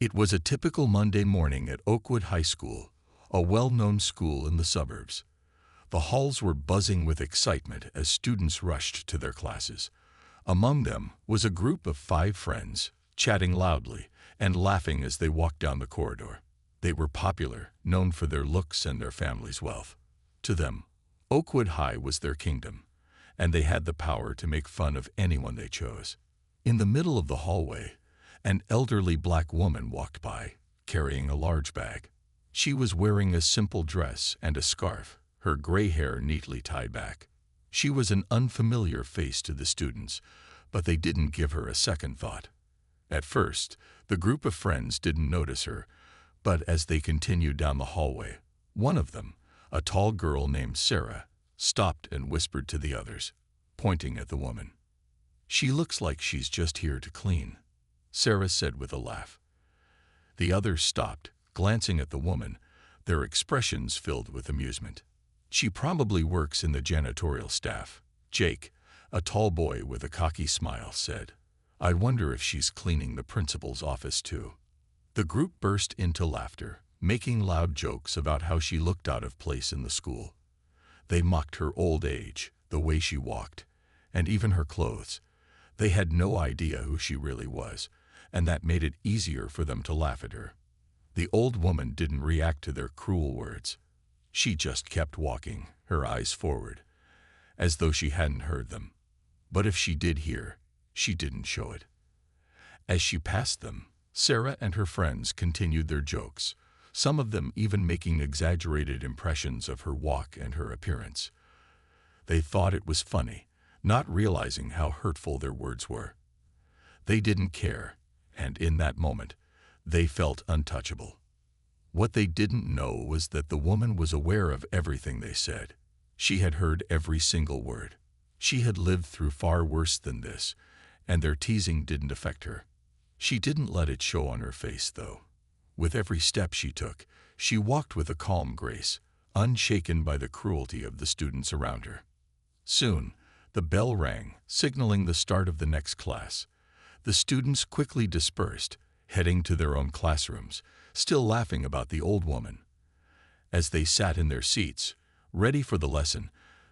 It was a typical Monday morning at Oakwood High School, a well-known school in the suburbs. The halls were buzzing with excitement as students rushed to their classes. Among them was a group of 5 friends, chatting loudly and laughing as they walked down the corridor. They were popular, known for their looks and their family's wealth. To them, Oakwood High was their kingdom, and they had the power to make fun of anyone they chose. In the middle of the hallway, an elderly black woman walked by, carrying a large bag. She was wearing a simple dress and a scarf, her gray hair neatly tied back. She was an unfamiliar face to the students, but they didn't give her a second thought. At first, the group of friends didn't notice her, but as they continued down the hallway, one of them, a tall girl named Sarah, stopped and whispered to the others, pointing at the woman. "She looks like she's just here to clean," Sarah said with a laugh. The others stopped, glancing at the woman, their expressions filled with amusement. "She probably works in the janitorial staff," Jake, a tall boy with a cocky smile, said. "I wonder if she's cleaning the principal's office too." The group burst into laughter, making loud jokes about how she looked out of place in the school. They mocked her old age, the way she walked, and even her clothes. They had no idea who she really was, and that made it easier for them to laugh at her. The old woman didn't react to their cruel words. She just kept walking, her eyes forward, as though she hadn't heard them. But if she did hear, she didn't show it. As she passed them, Sarah and her friends continued their jokes, some of them even making exaggerated impressions of her walk and her appearance. They thought it was funny, not realizing how hurtful their words were. They didn't care, and in that moment, they felt untouchable. What they didn't know was that the woman was aware of everything they said. She had heard every single word. She had lived through far worse than this, and their teasing didn't affect her. She didn't let it show on her face, though. With every step she took, she walked with a calm grace, unshaken by the cruelty of the students around her. Soon, the bell rang, signaling the start of the next class. The students quickly dispersed, heading to their own classrooms, still laughing about the old woman. As they sat in their seats, ready for the lesson,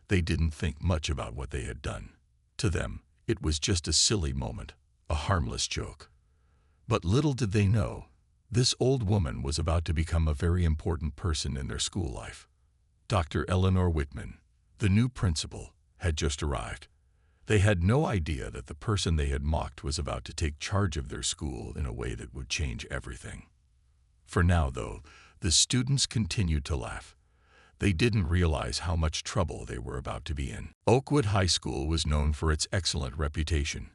they didn't think much about what they had done. To them, it was just a silly moment, a harmless joke. But little did they know, this old woman was about to become a very important person in their school life. Dr. Eleanor Whitman, the new principal, had just arrived. They had no idea that the person they had mocked was about to take charge of their school in a way that would change everything. For now, though, the students continued to laugh. They didn't realize how much trouble they were about to be in. Oakwood High School was known for its excellent reputation.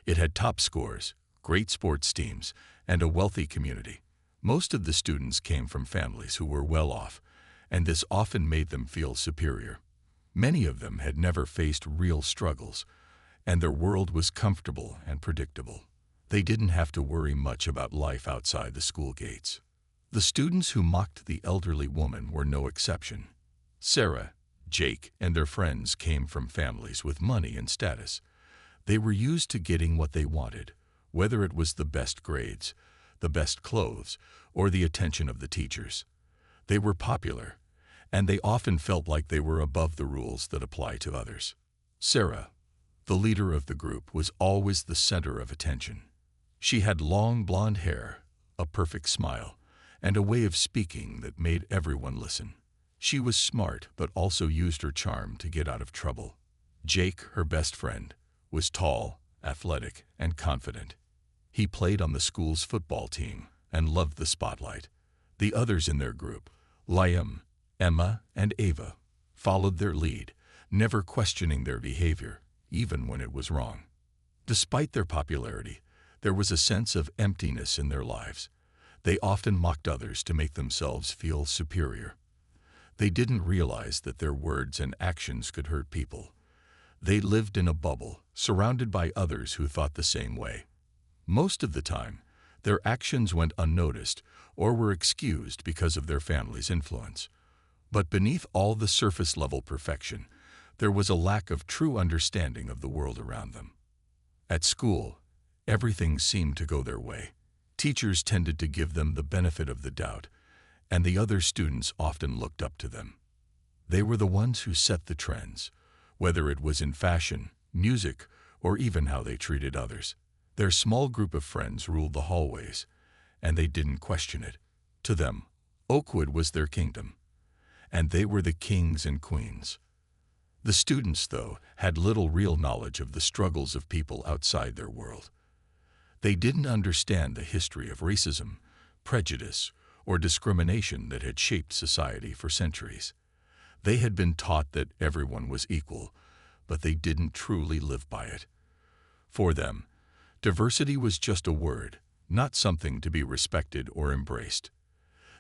It had top scores, great sports teams, and a wealthy community. Most of the students came from families who were well off, and this often made them feel superior. Many of them had never faced real struggles, and their world was comfortable and predictable. They didn't have to worry much about life outside the school gates. The students who mocked the elderly woman were no exception. Sarah, Jake, and their friends came from families with money and status. They were used to getting what they wanted, whether it was the best grades, the best clothes, or the attention of the teachers. They were popular, and they often felt like they were above the rules that apply to others. Sarah, the leader of the group, was always the center of attention. She had long blonde hair, a perfect smile, and a way of speaking that made everyone listen. She was smart but also used her charm to get out of trouble. Jake, her best friend, was tall, athletic, and confident. He played on the school's football team and loved the spotlight. The others in their group, Liam, Emma, and Ava, followed their lead, never questioning their behavior, even when it was wrong. Despite their popularity, there was a sense of emptiness in their lives. They often mocked others to make themselves feel superior. They didn't realize that their words and actions could hurt people. They lived in a bubble, surrounded by others who thought the same way. Most of the time, their actions went unnoticed or were excused because of their family's influence. But beneath all the surface-level perfection, there was a lack of true understanding of the world around them. At school, everything seemed to go their way. Teachers tended to give them the benefit of the doubt, and the other students often looked up to them. They were the ones who set the trends, whether it was in fashion, music, or even how they treated others. Their small group of friends ruled the hallways, and they didn't question it. To them, Oakwood was their kingdom, and they were the kings and queens. The students, though, had little real knowledge of the struggles of people outside their world. They didn't understand the history of racism, prejudice, or discrimination that had shaped society for centuries. They had been taught that everyone was equal, but they didn't truly live by it. For them, diversity was just a word, not something to be respected or embraced.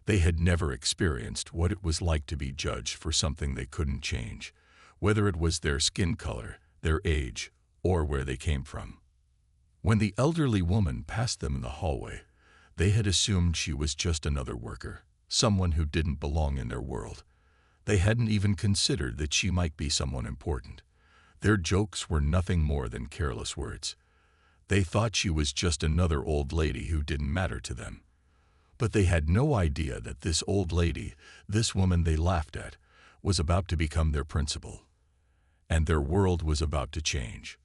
They had never experienced what it was like to be judged for something they couldn't change, whether it was their skin color, their age, or where they came from. When the elderly woman passed them in the hallway, they had assumed she was just another worker, someone who didn't belong in their world. They hadn't even considered that she might be someone important. Their jokes were nothing more than careless words. They thought she was just another old lady who didn't matter to them. But they had no idea that this old lady, this woman they laughed at, was about to become their principal. And their world was about to change.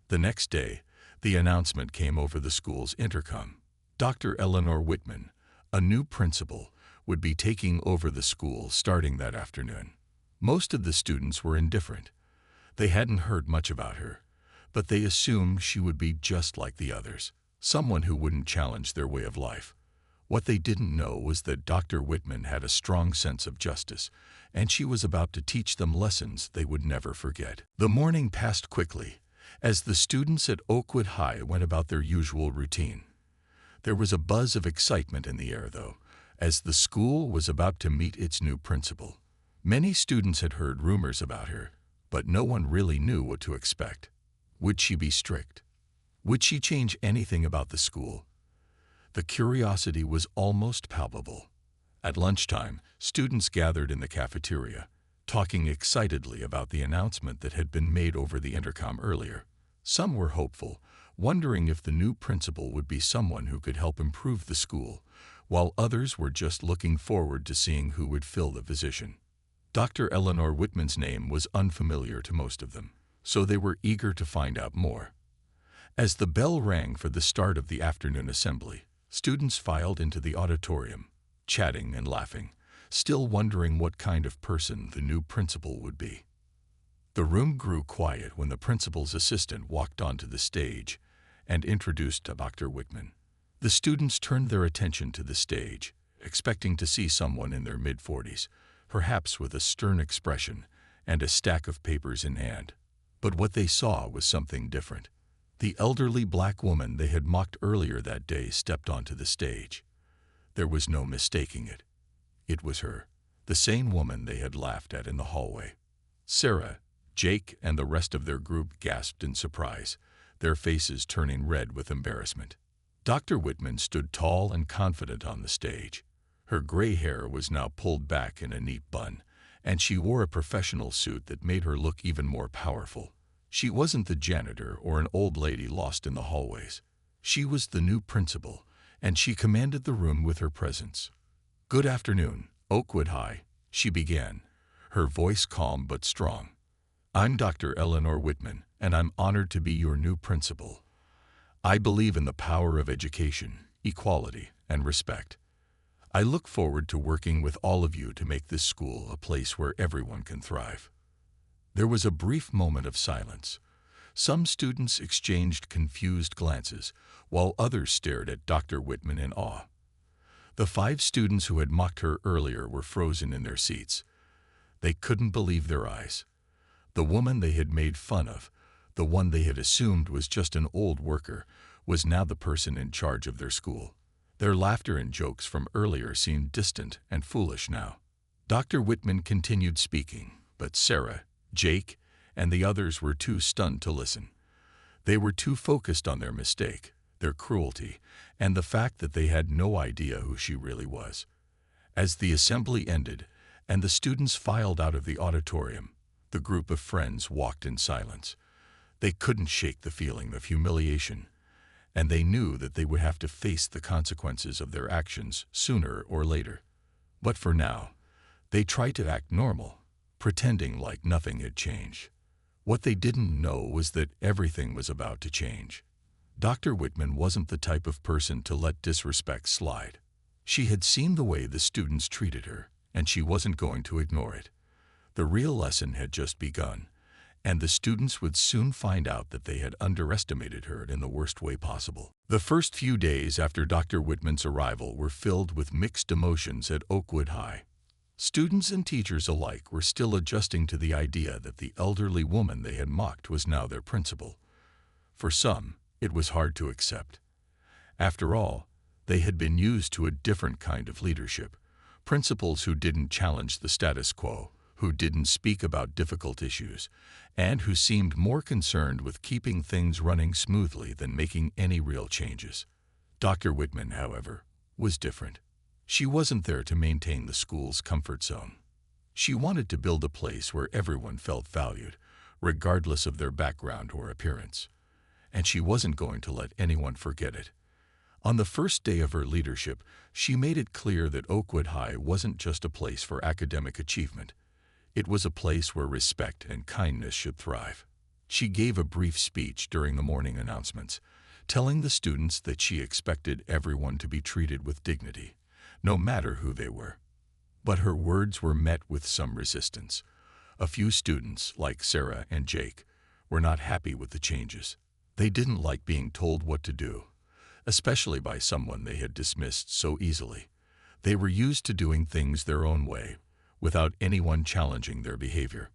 The next day, the announcement came over the school's intercom. Dr. Eleanor Whitman, a new principal, would be taking over the school starting that afternoon. Most of the students were indifferent. They hadn't heard much about her, but they assumed she would be just like the others, someone who wouldn't challenge their way of life. What they didn't know was that Dr. Whitman had a strong sense of justice, and she was about to teach them lessons they would never forget. The morning passed quickly, as the students at Oakwood High went about their usual routine. There was a buzz of excitement in the air, though, as the school was about to meet its new principal. Many students had heard rumors about her, but no one really knew what to expect. Would she be strict? Would she change anything about the school? The curiosity was almost palpable. At lunchtime, students gathered in the cafeteria, talking excitedly about the announcement that had been made over the intercom earlier. Some were hopeful, wondering if the new principal would be someone who could help improve the school, while others were just looking forward to seeing who would fill the position. Dr. Eleanor Whitman's name was unfamiliar to most of them, so they were eager to find out more. As the bell rang for the start of the afternoon assembly, students filed into the auditorium, chatting and laughing, still wondering what kind of person the new principal would be. The room grew quiet when the principal's assistant walked onto the stage and introduced Dr. Whitman. The students turned their attention to the stage, expecting to see someone in their mid-40s, perhaps with a stern expression and a stack of papers in hand. But what they saw was something different. The elderly black woman they had mocked earlier that day stepped onto the stage. There was no mistaking it. It was her, the same woman they had laughed at in the hallway. Sarah, Jake, and the rest of their group gasped in surprise, their faces turning red with embarrassment. Dr. Whitman stood tall and confident on the stage. Her gray hair was now pulled back in a neat bun, and she wore a professional suit that made her look even more powerful. She wasn't the janitor or an old lady lost in the hallways. She was the new principal, and she commanded the room with her presence. "Good afternoon, Oakwood High," she began, her voice calm but strong. "I'm Dr. Eleanor Whitman, and I'm honored to be your new principal. I believe in the power of education, equality, and respect. I look forward to working with all of you to make this school a place where everyone can thrive." There was a brief moment of silence. Some students exchanged confused glances, while others stared at Dr. Whitman in awe. The 5 students who had mocked her earlier were frozen in their seats. They couldn't believe their eyes. The woman they had made fun of, the one they had assumed was just an old worker, was now the person in charge of their school. Their laughter and jokes from earlier seemed distant and foolish now. Dr. Whitman continued speaking, but Sarah, Jake, and the others were too stunned to listen. They were too focused on their mistake, their cruelty, and the fact that they had no idea who she really was. As the assembly ended and the students filed out of the auditorium, the group of friends walked in silence. They couldn't shake the feeling of humiliation and they knew that they would have to face the consequences of their actions sooner or later. But for now, they tried to act normal, pretending like nothing had changed. What they didn't know was that everything was about to change. Dr. Whitman wasn't the type of person to let disrespect slide. She had seen the way the students treated her, and she wasn't going to ignore it. The real lesson had just begun, and the students would soon find out that they had underestimated her in the worst way possible. The first few days after Dr. Whitman's arrival were filled with mixed emotions at Oakwood High. Students and teachers alike were still adjusting to the idea that the elderly woman they had mocked was now their principal. For some, it was hard to accept. After all, they had been used to a different kind of leadership, principals who didn't challenge the status quo, who didn't speak about difficult issues, and who seemed more concerned with keeping things running smoothly than making any real changes. Dr. Whitman, however, was different. She wasn't there to maintain the school's comfort zone. She wanted to build a place where everyone felt valued, regardless of their background or appearance. And she wasn't going to let anyone forget it. On the first day of her leadership, she made it clear that Oakwood High wasn't just a place for academic achievement. It was a place where respect and kindness should thrive. She gave a brief speech during the morning announcements, telling the students that she expected everyone to be treated with dignity, no matter who they were. But her words were met with some resistance. A few students, like Sarah and Jake, were not happy with the changes. They didn't like being told what to do, especially by someone they had dismissed so easily. They were used to doing things their own way, without anyone challenging their behavior.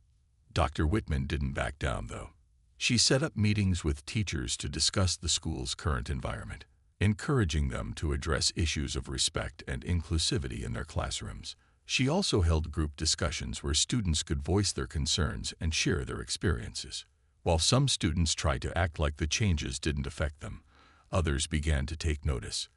Dr. Whitman didn't back down, though. She set up meetings with teachers to discuss the school's current environment, encouraging them to address issues of respect and inclusivity in their classrooms. She also held group discussions where students could voice their concerns and share their experiences. While some students tried to act like the changes didn't affect them, others began to take notice.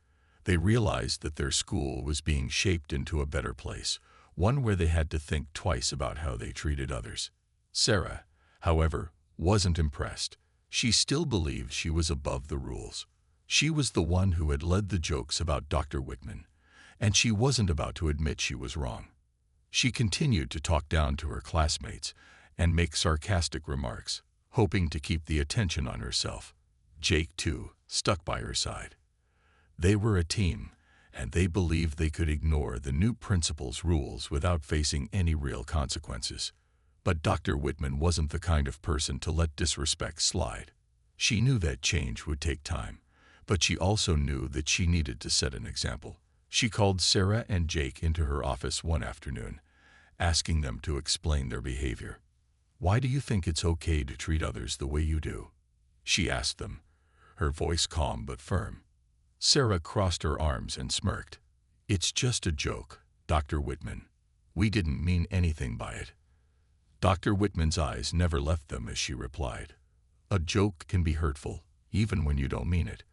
They realized that their school was being shaped into a better place, one where they had to think twice about how they treated others. Sarah, however, wasn't impressed. She still believed she was above the rules. She was the one who had led the jokes about Dr. Whitman, and she wasn't about to admit she was wrong. She continued to talk down to her classmates and make sarcastic remarks, hoping to keep the attention on herself. Jake, too, stuck by her side. They were a team, and they believed they could ignore the new principal's rules without facing any real consequences. But Dr. Whitman wasn't the kind of person to let disrespect slide. She knew that change would take time, but she also knew that she needed to set an example. She called Sarah and Jake into her office one afternoon, asking them to explain their behavior. "Why do you think it's okay to treat others the way you do?" she asked them, her voice calm but firm. Sarah crossed her arms and smirked. "It's just a joke, Dr. Whitman. We didn't mean anything by it." Dr. Whitman's eyes never left them as she replied, "A joke can be hurtful, even when you don't mean it.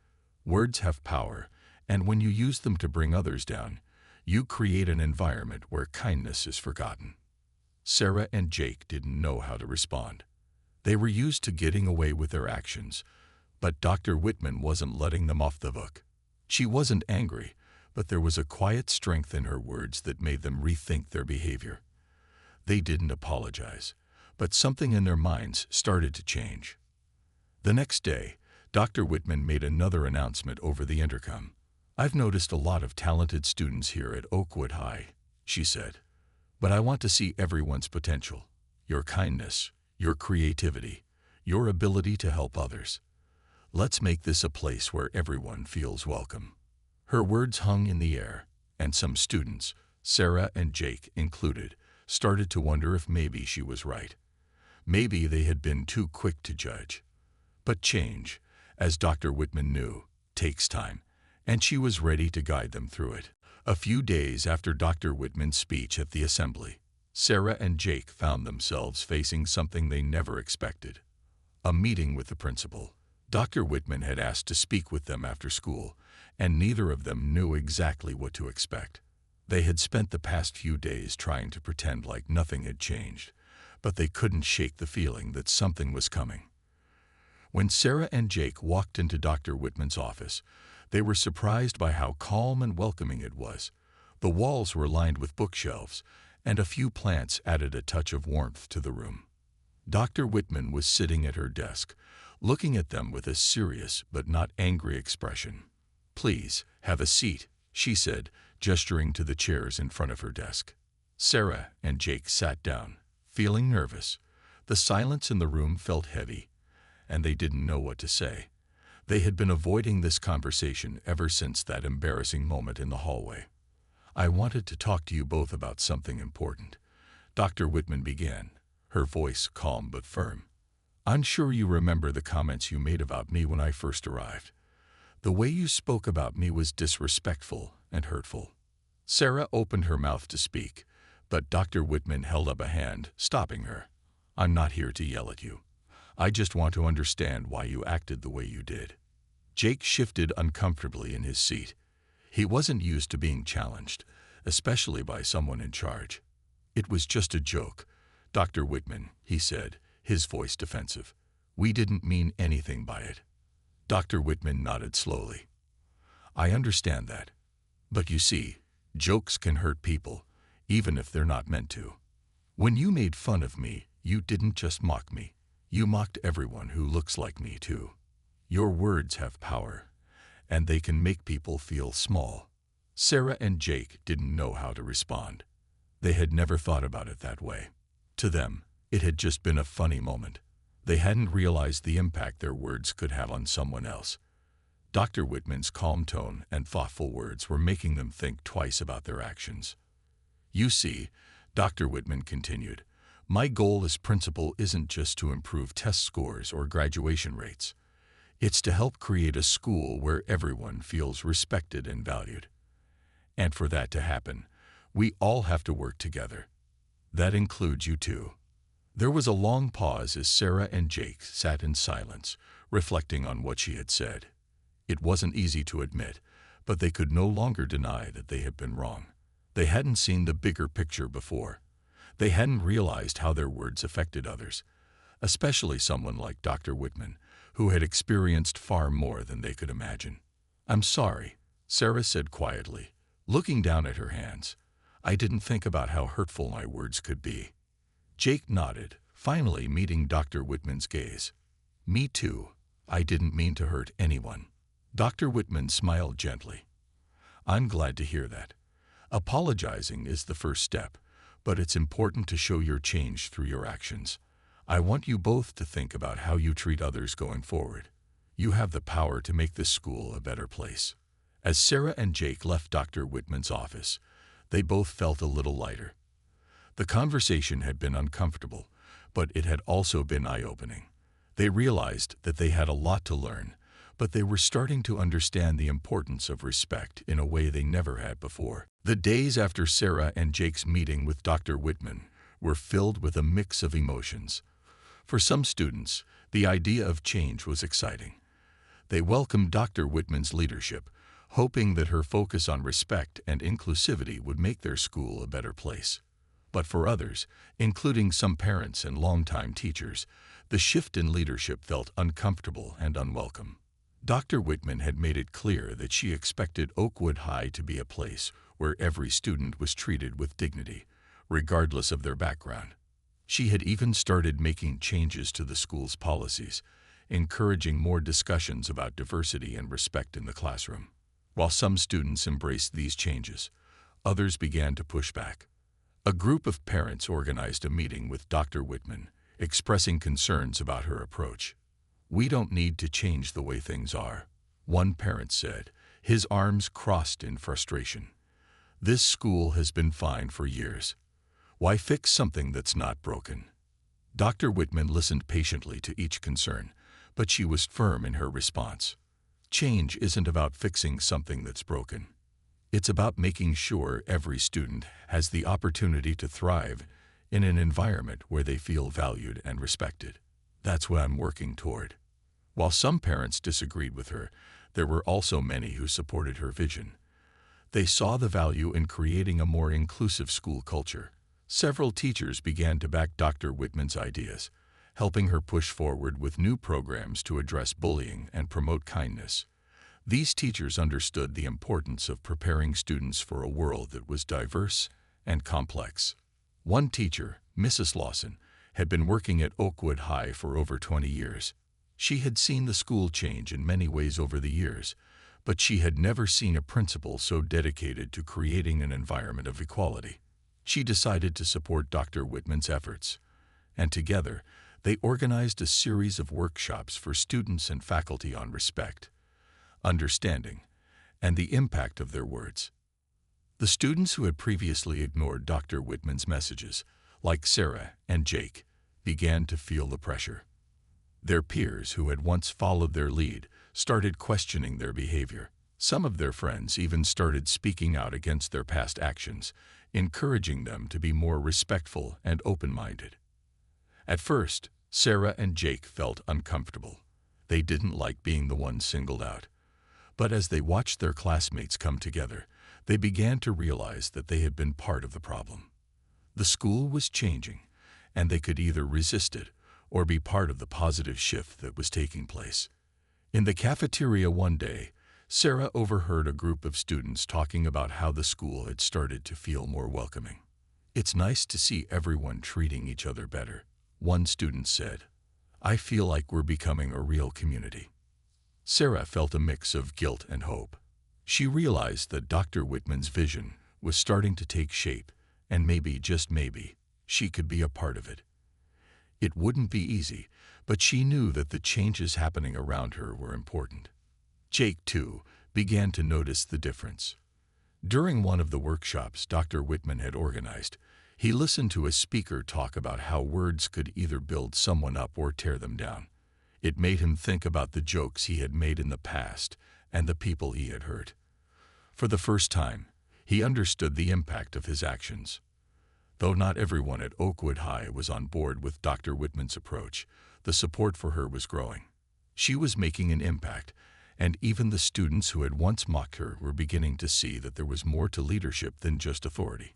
Words have power, and when you use them to bring others down, you create an environment where kindness is forgotten." Sarah and Jake didn't know how to respond. They were used to getting away with their actions, but Dr. Whitman wasn't letting them off the hook. She wasn't angry, but there was a quiet strength in her words that made them rethink their behavior. They didn't apologize, but something in their minds started to change. The next day, Dr. Whitman made another announcement over the intercom. "I've noticed a lot of talented students here at Oakwood High," she said. "But I want to see everyone's potential, your kindness, your creativity, your ability to help others. Let's make this a place where everyone feels welcome." Her words hung in the air, and some students, Sarah and Jake included, started to wonder if maybe she was right. Maybe they had been too quick to judge. But change, as Dr. Whitman knew, takes time, and she was ready to guide them through it. A few days after Dr. Whitman's speech at the assembly, Sarah and Jake found themselves facing something they never expected: a meeting with the principal. Dr. Whitman had asked to speak with them after school, and neither of them knew exactly what to expect. They had spent the past few days trying to pretend like nothing had changed, but they couldn't shake the feeling that something was coming. When Sarah and Jake walked into Dr. Whitman's office, they were surprised by how calm and welcoming it was. The walls were lined with bookshelves, and a few plants added a touch of warmth to the room. Dr. Whitman was sitting at her desk, looking at them with a serious but not angry expression. "Please, have a seat," she said, gesturing to the chairs in front of her desk. Sarah and Jake sat down, feeling nervous. The silence in the room felt heavy, and they didn't know what to say. They had been avoiding this conversation ever since that embarrassing moment in the hallway. "I wanted to talk to you both about something important," Dr. Whitman began, her voice calm but firm. "I'm sure you remember the comments you made about me when I first arrived. The way you spoke about me was disrespectful and hurtful." Sarah opened her mouth to speak, but Dr. Whitman held up a hand, stopping her. "I'm not here to yell at you. I just want to understand why you acted the way you did." Jake shifted uncomfortably in his seat. He wasn't used to being challenged, especially by someone in charge. "It was just a joke, Dr. Whitman," he said, his voice defensive. "We didn't mean anything by it." Dr. Whitman nodded slowly. "I understand that. But you see, jokes can hurt people, even if they're not meant to. When you made fun of me, you didn't just mock me. You mocked everyone who looks like me, too. Your words have power, and they can make people feel small." Sarah and Jake didn't know how to respond. They had never thought about it that way. To them, it had just been a funny moment. They hadn't realized the impact their words could have on someone else. Dr. Whitman's calm tone and thoughtful words were making them think twice about their actions. "You see," Dr. Whitman continued, "my goal as principal isn't just to improve test scores or graduation rates. It's to help create a school where everyone feels respected and valued. And for that to happen, we all have to work together. That includes you too." There was a long pause as Sarah and Jake sat in silence, reflecting on what she had said. It wasn't easy to admit, but they could no longer deny that they had been wrong. They hadn't seen the bigger picture before. They hadn't realized how their words affected others, especially someone like Dr. Whitman, who had experienced far more than they could imagine. "I'm sorry," Sarah said quietly, looking down at her hands. "I didn't think about how hurtful my words could be." Jake nodded, finally meeting Dr. Whitman's gaze. "Me too. I didn't mean to hurt anyone." Dr. Whitman smiled gently. "I'm glad to hear that. Apologizing is the first step, but it's important to show your change through your actions. I want you both to think about how you treat others going forward. You have the power to make this school a better place." As Sarah and Jake left Dr. Whitman's office, they both felt a little lighter. The conversation had been uncomfortable, but it had also been eye-opening. They realized that they had a lot to learn, but they were starting to understand the importance of respect in a way they never had before. The days after Sarah and Jake's meeting with Dr. Whitman were filled with a mix of emotions. For some students, the idea of change was exciting. They welcomed Dr. Whitman's leadership, hoping that her focus on respect and inclusivity would make their school a better place. But for others, including some parents and longtime teachers, the shift in leadership felt uncomfortable and unwelcome. Dr. Whitman had made it clear that she expected Oakwood High to be a place where every student was treated with dignity, regardless of their background. She had even started making changes to the school's policies, encouraging more discussions about diversity and respect in the classroom. While some students embraced these changes, others began to push back. A group of parents organized a meeting with Dr. Whitman, expressing concerns about her approach. "We don't need to change the way things are," one parent said, his arms crossed in frustration. "This school has been fine for years. Why fix something that's not broken?" Dr. Whitman listened patiently to each concern, but she was firm in her response. Change isn't about fixing something that's broken. It's about making sure every student has the opportunity to thrive in an environment where they feel valued and respected. That's what I'm working toward. While some parents disagreed with her, there were also many who supported her vision. They saw the value in creating a more inclusive school culture. Several teachers began to back Dr. Whitman's ideas, helping her push forward with new programs to address bullying and promote kindness. These teachers understood the importance of preparing students for a world that was diverse and complex. One teacher, Mrs. Lawson, had been working at Oakwood High for over 20 years. She had seen the school change in many ways over the years, but she had never seen a principal so dedicated to creating an environment of equality. She decided to support Dr. Whitman's efforts, and together they organized a series of workshops for students and faculty on respect, understanding, and the impact of their words. The students who had previously ignored Dr. Whitman's messages, like Sarah and Jake, began to feel the pressure. Their peers who had once followed their lead started questioning their behavior. Some of their friends even started speaking out against their past actions, encouraging them to be more respectful and open-minded. At first, Sarah and Jake felt uncomfortable. They didn't like being the ones singled out. But as they watched their classmates come together, they began to realize that they had been part of the problem. The school was changing, and they could either resist it or be part of the positive shift that was taking place. In the cafeteria one day, Sarah overheard a group of students talking about how the school had started to feel more welcoming. "It's nice to see everyone treating each other better," one student said. "I feel like we're becoming a real community." Sarah felt a mix of guilt and hope. She realized that Dr. Whitman's vision was starting to take shape, and maybe, just maybe, she could be a part of it. It wouldn't be easy, but she knew that the changes happening around her were important. Jake, too, began to notice the difference. During one of the workshops Dr. Whitman had organized, he listened to a speaker talk about how words could either build someone up or tear them down. It made him think about the jokes he had made in the past and the people he had hurt. For the first time, he understood the impact of his actions. Though not everyone at Oakwood High was on board with Dr. Whitman's approach, the support for her was growing. She was making an impact, and even the students who had once mocked her were beginning to see that there was more to leadership than just authority.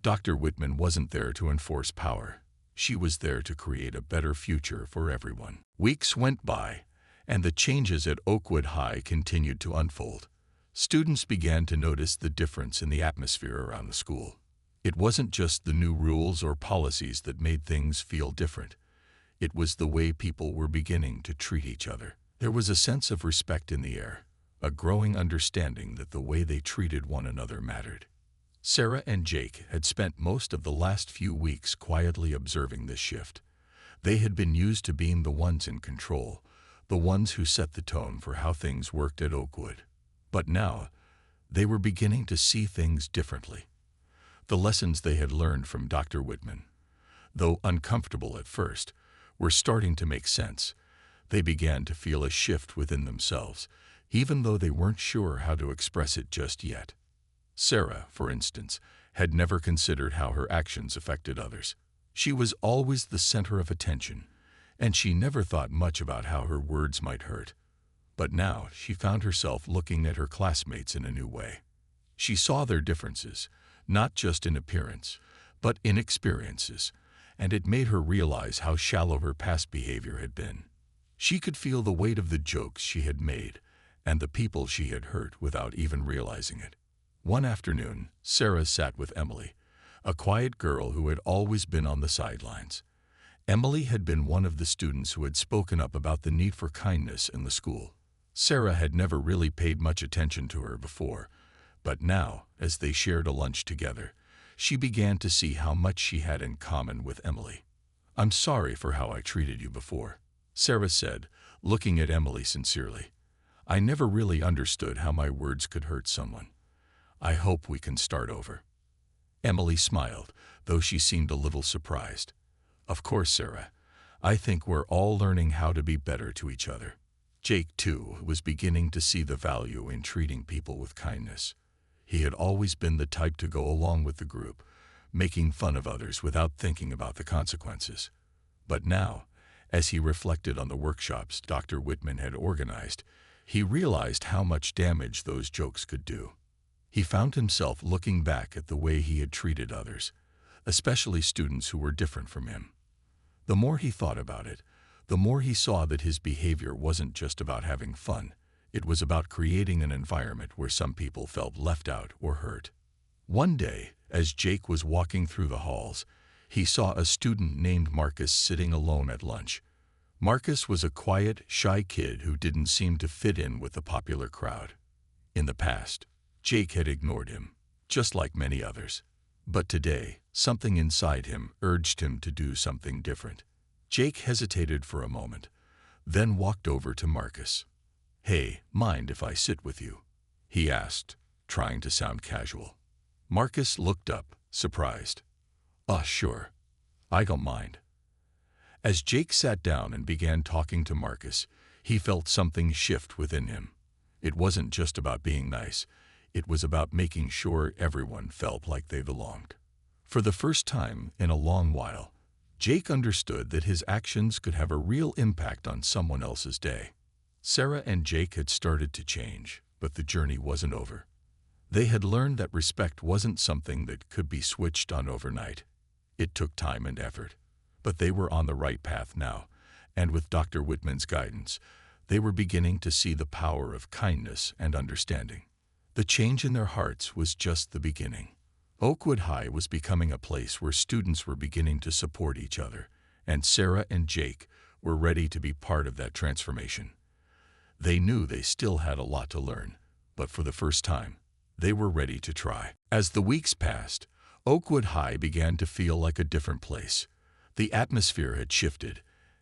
Dr. Whitman wasn't there to enforce power. She was there to create a better future for everyone. Weeks went by, and the changes at Oakwood High continued to unfold. Students began to notice the difference in the atmosphere around the school. It wasn't just the new rules or policies that made things feel different. It was the way people were beginning to treat each other. There was a sense of respect in the air, a growing understanding that the way they treated one another mattered. Sarah and Jake had spent most of the last few weeks quietly observing this shift. They had been used to being the ones in control, the ones who set the tone for how things worked at Oakwood. But now, they were beginning to see things differently. The lessons they had learned from Dr. Whitman, though uncomfortable at first, were starting to make sense. They began to feel a shift within themselves, even though they weren't sure how to express it just yet. Sarah, for instance, had never considered how her actions affected others. She was always the center of attention, and she never thought much about how her words might hurt. But now she found herself looking at her classmates in a new way. She saw their differences, not just in appearance, but in experiences, and it made her realize how shallow her past behavior had been. She could feel the weight of the jokes she had made and the people she had hurt without even realizing it. One afternoon, Sarah sat with Emily, a quiet girl who had always been on the sidelines. Emily had been one of the students who had spoken up about the need for kindness in the school. Sarah had never really paid much attention to her before, but now, as they shared a lunch together, she began to see how much she had in common with Emily. "I'm sorry for how I treated you before," Sarah said, looking at Emily sincerely. "I never really understood how my words could hurt someone. I hope we can start over." Emily smiled, though she seemed a little surprised. "Of course, Sarah. I think we're all learning how to be better to each other." Jake, too, was beginning to see the value in treating people with kindness. He had always been the type to go along with the group, making fun of others without thinking about the consequences. But now, as he reflected on the workshops Dr. Whitman had organized, he realized how much damage those jokes could do. He found himself looking back at the way he had treated others, especially students who were different from him. The more he thought about it, the more he saw that his behavior wasn't just about having fun. It was about creating an environment where some people felt left out or hurt. One day, as Jake was walking through the halls, he saw a student named Marcus sitting alone at lunch. Marcus was a quiet, shy kid who didn't seem to fit in with the popular crowd. In the past, Jake had ignored him, just like many others. But today, something inside him urged him to do something different. Jake hesitated for a moment, then walked over to Marcus. "Hey, mind if I sit with you?" he asked, trying to sound casual. Marcus looked up, surprised. Sure. I don't mind." As Jake sat down and began talking to Marcus, he felt something shift within him. It wasn't just about being nice. It was about making sure everyone felt like they belonged. For the first time in a long while, Jake understood that his actions could have a real impact on someone else's day. Sarah and Jake had started to change, but the journey wasn't over. They had learned that respect wasn't something that could be switched on overnight. It took time and effort, but they were on the right path now, and with Dr. Whitman's guidance, they were beginning to see the power of kindness and understanding. The change in their hearts was just the beginning. Oakwood High was becoming a place where students were beginning to support each other, and Sarah and Jake were ready to be part of that transformation. They knew they still had a lot to learn, but for the first time, they were ready to try. As the weeks passed, Oakwood High began to feel like a different place. The atmosphere had shifted,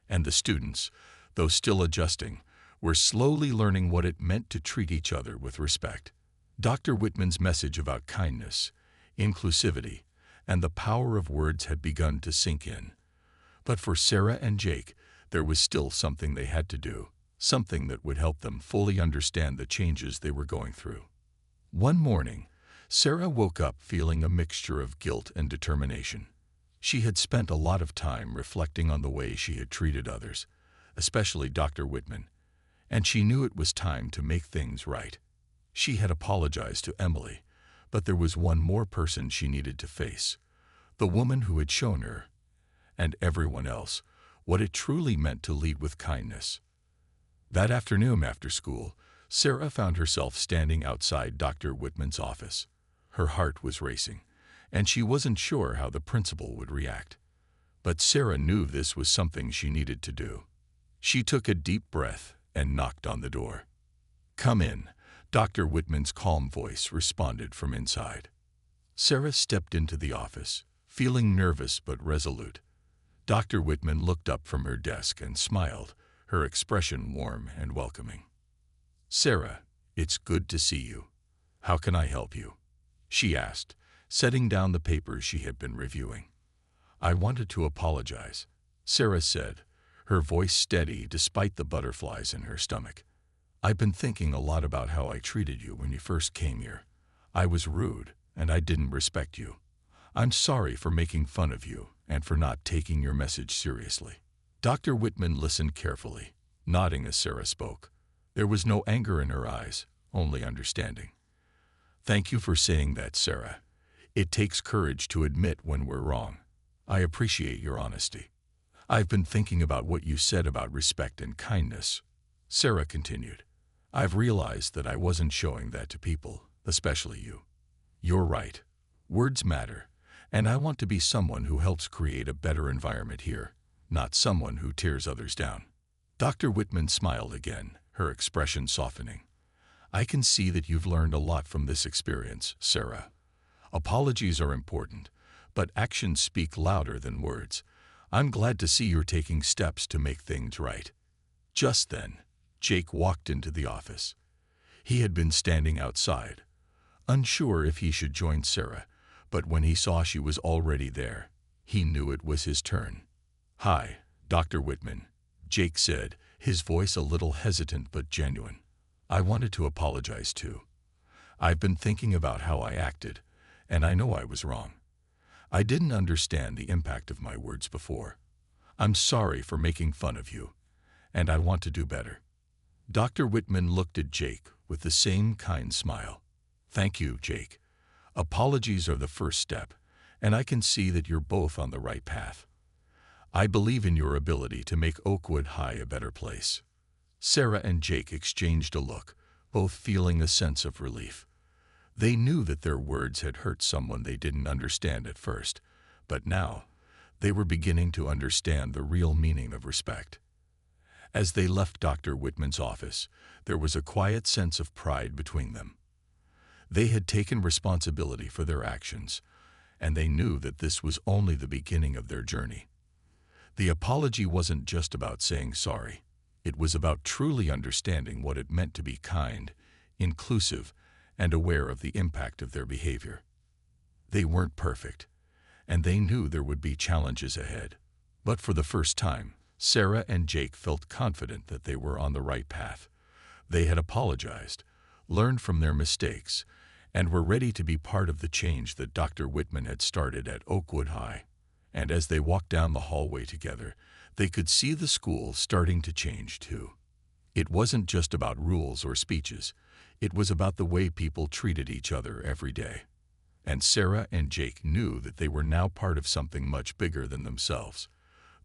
and the students, though still adjusting, were slowly learning what it meant to treat each other with respect. Dr. Whitman's message about kindness, inclusivity, and the power of words had begun to sink in. But for Sarah and Jake, there was still something they had to do, something that would help them fully understand the changes they were going through. One morning, Sarah woke up feeling a mixture of guilt and determination. She had spent a lot of time reflecting on the way she had treated others, especially Dr. Whitman, and she knew it was time to make things right. She had apologized to Emily, but there was one more person she needed to face, the woman who had shown her, and everyone else, what it truly meant to lead with kindness. That afternoon after school, Sarah found herself standing outside Dr. Whitman's office. Her heart was racing, and she wasn't sure how the principal would react. But Sarah knew this was something she needed to do. She took a deep breath and knocked on the door. "Come in," Dr. Whitman's calm voice responded from inside. Sarah stepped into the office, feeling nervous but resolute. Dr. Whitman looked up from her desk and smiled, her expression warm and welcoming. "Sarah, it's good to see you. How can I help you?" she asked, setting down the papers she had been reviewing. "I wanted to apologize," Sarah said, her voice steady despite the butterflies in her stomach. "I've been thinking a lot about how I treated you when you first came here. I was rude, and I didn't respect you. I'm sorry for making fun of you and for not taking your message seriously." Dr. Whitman listened carefully, nodding as Sarah spoke. There was no anger in her eyes, only understanding. "Thank you for saying that, Sarah. It takes courage to admit when we're wrong. I appreciate your honesty. I've been thinking about what you said about respect and kindness," Sarah continued. "I've realized that I wasn't showing that to people, especially you. You're right. Words matter, and I want to be someone who helps create a better environment here, not someone who tears others down." Dr. Whitman smiled again, her expression softening. "I can see that you've learned a lot from this experience, Sarah. Apologies are important, but actions speak louder than words. I'm glad to see you're taking steps to make things right." Just then, Jake walked into the office. He had been standing outside, unsure if he should join Sarah, but when he saw she was already there, he knew it was his turn. "Hi, Dr. Whitman," Jake said, his voice a little hesitant but genuine. "I wanted to apologize too. I've been thinking about how I acted, and I know I was wrong. I didn't understand the impact of my words before. I'm sorry for making fun of you, and I want to do better." Dr. Whitman looked at Jake with the same kind smile. "Thank you, Jake. Apologies are the first step, and I can see that you're both on the right path. I believe in your ability to make Oakwood High a better place." Sarah and Jake exchanged a look, both feeling a sense of relief. They knew that their words had hurt someone they didn't understand at first, but now they were beginning to understand the real meaning of respect. As they left Dr. Whitman's office, there was a quiet sense of pride between them. They had taken responsibility for their actions, and they knew that this was only the beginning of their journey. The apology wasn't just about saying sorry. It was about truly understanding what it meant to be kind, inclusive, and aware of the impact of their behavior. They weren't perfect, and they knew there would be challenges ahead. But for the first time, Sarah and Jake felt confident that they were on the right path. They had apologized, learned from their mistakes, and were ready to be part of the change that Dr. Whitman had started at Oakwood High. And as they walked down the hallway together, they could see the school starting to change too. It wasn't just about rules or speeches. It was about the way people treated each other every day. And Sarah and Jake knew that they were now part of something much bigger than themselves.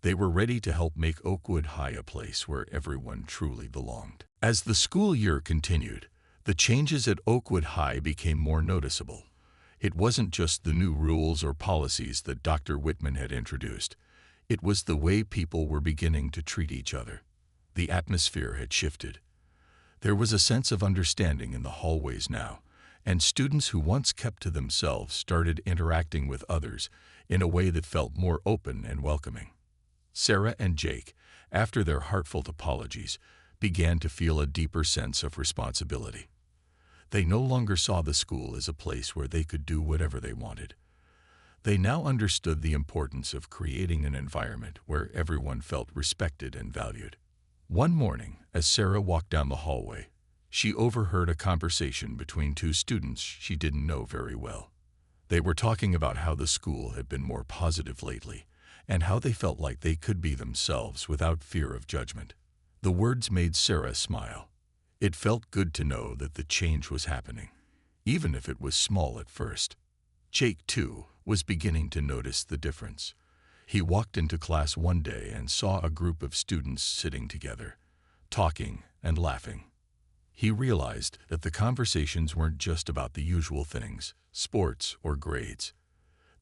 They were ready to help make Oakwood High a place where everyone truly belonged. As the school year continued, the changes at Oakwood High became more noticeable. It wasn't just the new rules or policies that Dr. Whitman had introduced. It was the way people were beginning to treat each other. The atmosphere had shifted. There was a sense of understanding in the hallways now, and students who once kept to themselves started interacting with others in a way that felt more open and welcoming. Sarah and Jake, after their heartfelt apologies, began to feel a deeper sense of responsibility. They no longer saw the school as a place where they could do whatever they wanted. They now understood the importance of creating an environment where everyone felt respected and valued. One morning, as Sarah walked down the hallway, she overheard a conversation between two students she didn't know very well. They were talking about how the school had been more positive lately, and how they felt like they could be themselves without fear of judgment. The words made Sarah smile. It felt good to know that the change was happening, even if it was small at first. Jake, too, was beginning to notice the difference. He walked into class one day and saw a group of students sitting together, talking and laughing. He realized that the conversations weren't just about the usual things, sports or grades.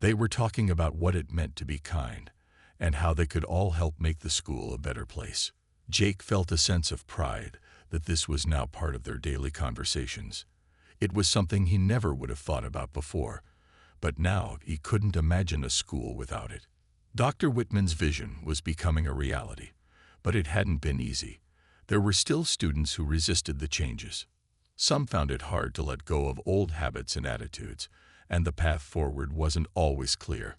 They were talking about what it meant to be kind and how they could all help make the school a better place. Jake felt a sense of pride that this was now part of their daily conversations. It was something he never would have thought about before, but now he couldn't imagine a school without it. Dr. Whitman's vision was becoming a reality, but it hadn't been easy. There were still students who resisted the changes. Some found it hard to let go of old habits and attitudes, and the path forward wasn't always clear.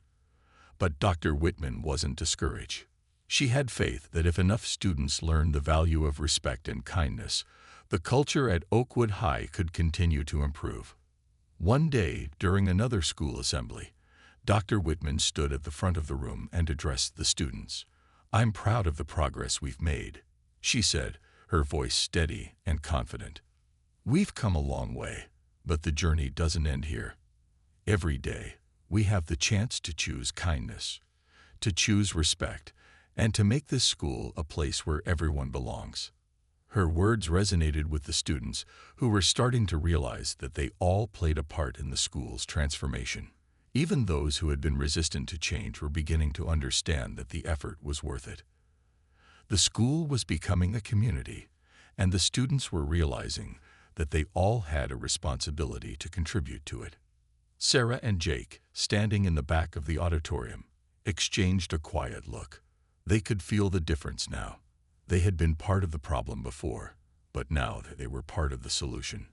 But Dr. Whitman wasn't discouraged. She had faith that if enough students learned the value of respect and kindness, the culture at Oakwood High could continue to improve. One day, during another school assembly, Dr. Whitman stood at the front of the room and addressed the students. "I'm proud of the progress we've made," she said, her voice steady and confident. "We've come a long way, but the journey doesn't end here. Every day, we have the chance to choose kindness, to choose respect, and to make this school a place where everyone belongs." Her words resonated with the students, who were starting to realize that they all played a part in the school's transformation. Even those who had been resistant to change were beginning to understand that the effort was worth it. The school was becoming a community, and the students were realizing that they all had a responsibility to contribute to it. Sarah and Jake, standing in the back of the auditorium, exchanged a quiet look. They could feel the difference now. They had been part of the problem before, but now they were part of the solution.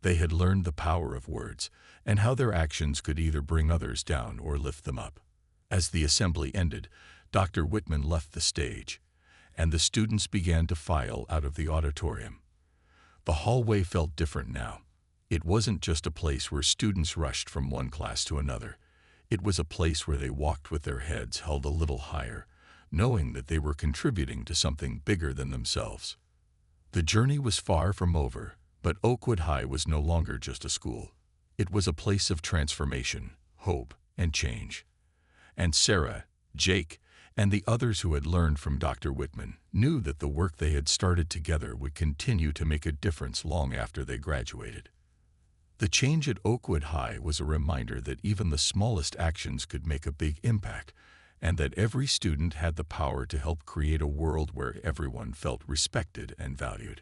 They had learned the power of words and how their actions could either bring others down or lift them up. As the assembly ended, Dr. Whitman left the stage, and the students began to file out of the auditorium. The hallway felt different now. It wasn't just a place where students rushed from one class to another. It was a place where they walked with their heads held a little higher, knowing that they were contributing to something bigger than themselves. The journey was far from over, but Oakwood High was no longer just a school. It was a place of transformation, hope, and change. And Sarah, Jake, And the others who had learned from Dr. Whitman knew that the work they had started together would continue to make a difference long after they graduated. The change at Oakwood High was a reminder that even the smallest actions could make a big impact, and that every student had the power to help create a world where everyone felt respected and valued.